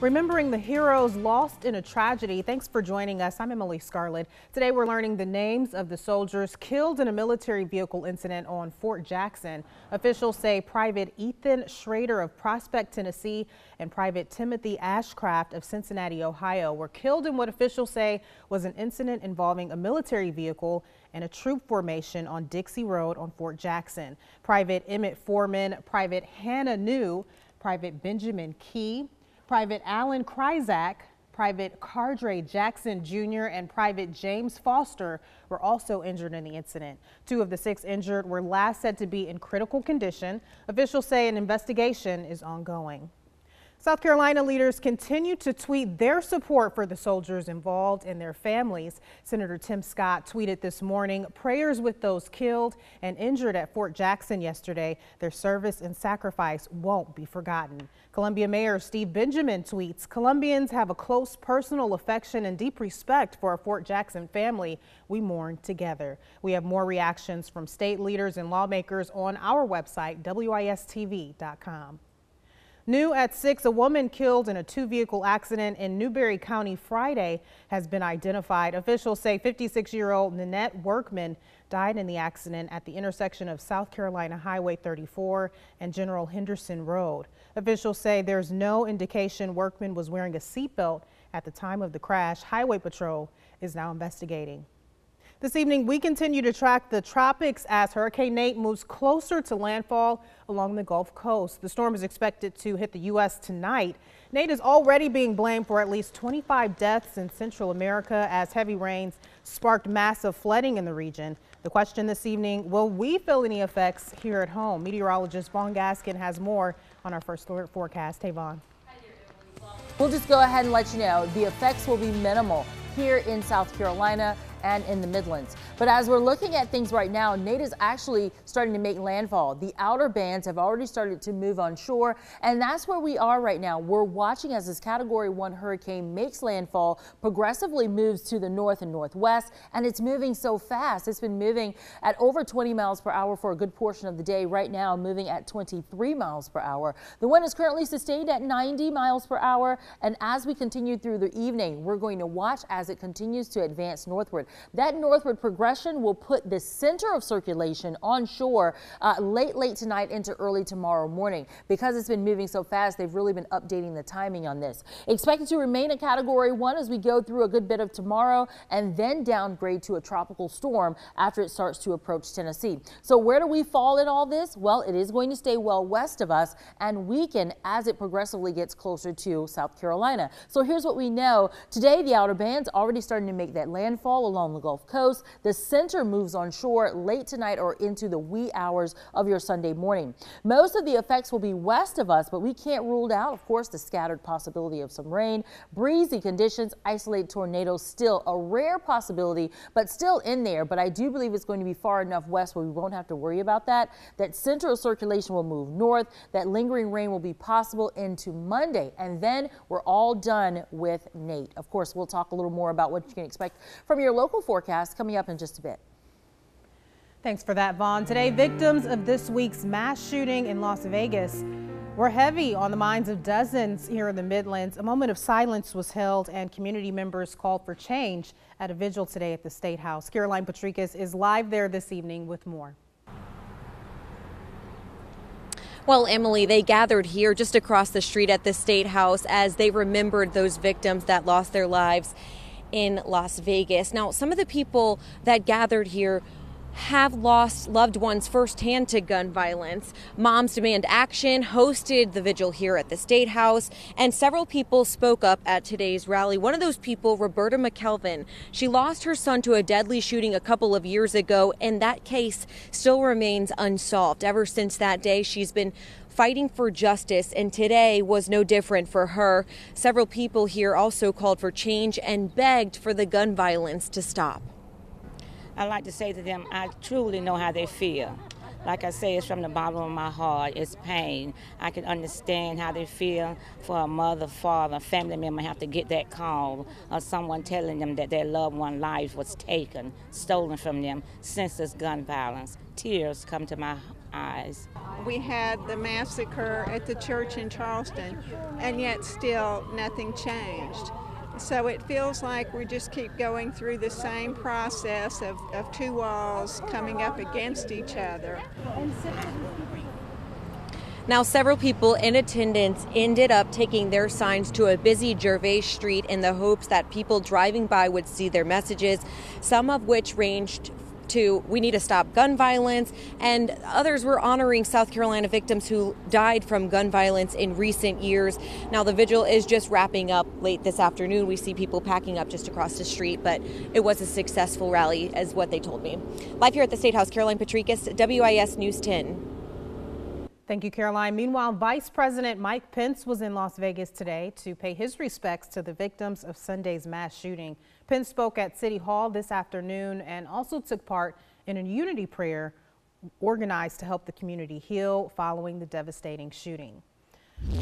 Remembering the heroes lost in a tragedy. Thanks for joining us. I'm Scarlett. Today we're learning the names of the soldiers killed in a military vehicle incident on Fort Jackson. Officials say Private Ethan Schrader of Prospect, Tennessee, and Private Timothy Ashcraft of Cincinnati, Ohio, were killed in what officials say was an incident involving a military vehicle and a troop formation on Dixie Road on Fort Jackson. Private Emmett Foreman, Private Hannah New, Private Benjamin Key, Private Alan Kryzak, Private Cardre Jackson Jr., and Private James Foster were also injured in the incident. 2 of the 6 injured were last said to be in critical condition. Officials say an investigation is ongoing. South Carolina leaders continue to tweet their support for the soldiers involved and their families. Senator Tim Scott tweeted this morning, "Prayers with those killed and injured at Fort Jackson yesterday. Their service and sacrifice won't be forgotten." Columbia Mayor Steve Benjamin tweets, "Columbians have a close personal affection and deep respect for our Fort Jackson family. We mourn together." We have more reactions from state leaders and lawmakers on our website, WIS-TV.com. New at 6, a woman killed in a 2-vehicle accident in Newberry County Friday has been identified. Officials say 56-year-old Nanette Workman died in the accident at the intersection of South Carolina Highway 34 and General Henderson Road. Officials say there's no indication Workman was wearing a seatbelt at the time of the crash. Highway Patrol is now investigating. This evening, we continue to track the tropics as Hurricane Nate moves closer to landfall along the Gulf Coast. The storm is expected to hit the U.S. tonight. Nate is already being blamed for at least 25 deaths in Central America as heavy rains sparked massive flooding in the region. The question this evening, will we feel any effects here at home? Meteorologist Vaughn Gaskin has more on our first alert forecast. Hey, Vaughn. We'll just go ahead and let you know the effects will be minimal here in South Carolina and in the Midlands. But as we're looking at things right now, Nate is actually starting to make landfall. The outer bands have already started to move on shore, and that's where we are right now. We're watching as this Category 1 hurricane makes landfall, progressively moves to the north and northwest, and it's moving so fast. It's been moving at over 20 miles per hour for a good portion of the day. Right now, moving at 23 miles per hour. The wind is currently sustained at 90 miles per hour, and as we continue through the evening, we're going to watch as it continues to advance northward. That northward progression will put the center of circulation on shore late tonight into early tomorrow morning. Because it's been moving so fast, they've really been updating the timing on this. Expected to remain a Category 1 as we go through a good bit of tomorrow and then downgrade to a tropical storm after it starts to approach Tennessee. So where do we fall in all this? Well, it is going to stay well west of us and weaken as it progressively gets closer to South Carolina. So here's what we know. Today, the outer bands already starting to make that landfall along the Gulf Coast. The center moves on shore late tonight or into the wee hours of your Sunday morning. Most of the effects will be west of us, but we can't rule out, of course, the scattered possibility of some rain, breezy conditions, isolated tornadoes, still a rare possibility, but still in there. But I do believe it's going to be far enough west where we won't have to worry about that. That central circulation will move north. That lingering rain will be possible into Monday, and then we're all done with Nate. Of course, we'll talk a little more about what you can expect from your local forecast coming up in just a bit. Thanks for that, Vaughn. Today, victims of this week's mass shooting in Las Vegas were heavy on the minds of dozens here in the Midlands. A moment of silence was held and community members called for change at a vigil today at the State House. Caroline Patricus is live there this evening with more. Well, Emily, they gathered here just across the street at the State House as they remembered those victims that lost their lives in Las Vegas. Now, some of the people that gathered here have lost loved ones firsthand to gun violence. Moms Demand Action hosted the vigil here at the State House, and several people spoke up at today's rally. One of those people, Roberta McKelvin, she lost her son to a deadly shooting a couple of years ago, and that case still remains unsolved. Ever since that day, she's been fighting for justice, and today was no different for her. Several people here also called for change and begged for the gun violence to stop. I like to say to them, I truly know how they feel. Like I say, it's from the bottom of my heart. It's pain. I can understand how they feel for a mother, father, family member have to get that call of someone telling them that their loved one's life was taken, stolen from them, senseless gun violence. Tears come to my eyes. We had the massacre at the church in Charleston, and yet still nothing changed. So it feels like we just keep going through the same process of two walls coming up against each other. Now, several people in attendance ended up taking their signs to a busy Gervais Street in the hopes that people driving by would see their messages, some of which ranged to "we need to stop gun violence," and others were honoring South Carolina victims who died from gun violence in recent years. Now, the vigil is just wrapping up late this afternoon. We see people packing up just across the street, but it was a successful rally, as what they told me. Live here at the State House, Caroline Patricus, WIS News 10. Thank you, Caroline. Meanwhile, Vice President Mike Pence was in Las Vegas today to pay his respects to the victims of Sunday's mass shooting. Pence spoke at City Hall this afternoon and also took part in a unity prayer organized to help the community heal following the devastating shooting.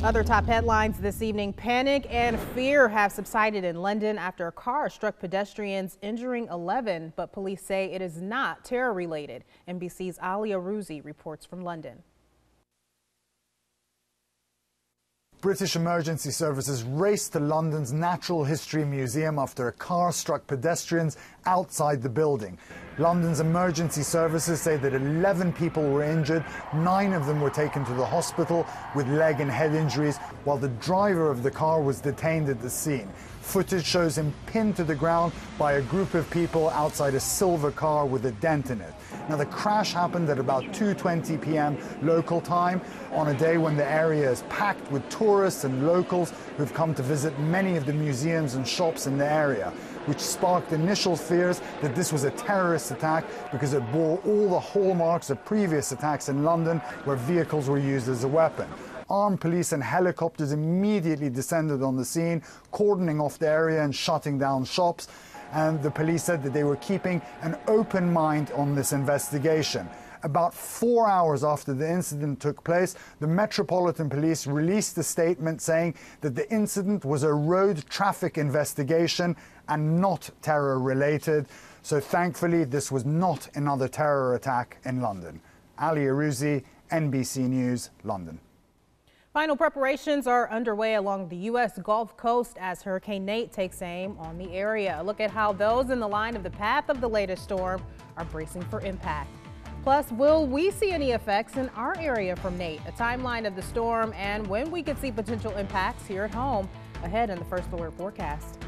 Other top headlines this evening: panic and fear have subsided in London after a car struck pedestrians, injuring 11, but police say it is not terror related. NBC's Alia Ruzi reports from London. British emergency services raced to London's Natural History Museum after a car struck pedestrians outside the building. London's emergency services say that 11 people were injured. 9 of them were taken to the hospital with leg and head injuries, while the driver of the car was detained at the scene. Footage shows him pinned to the ground by a group of people outside a silver car with a dent in it. Now, the crash happened at about 2:20 p.m. local time on a day when the area is packed with tourists and locals who've come to visit many of the museums and shops in the area, which sparked initial fears that this was a terrorist attack because it bore all the hallmarks of previous attacks in London where vehicles were used as a weapon. Armed police and helicopters immediately descended on the scene, cordoning off the area and shutting down shops. And the police said that they were keeping an open mind on this investigation. About 4 hours after the incident took place, the Metropolitan Police released a statement saying that the incident was a road traffic investigation and not terror related. So thankfully, this was not another terror attack in London. Ali Arouzi, NBC News, London. Final preparations are underway along the U.S. Gulf Coast as Hurricane Nate takes aim on the area. Look at how those in the line of the path of the latest storm are bracing for impact. Plus, will we see any effects in our area from Nate? A timeline of the storm and when we could see potential impacts here at home ahead in the First Alert forecast.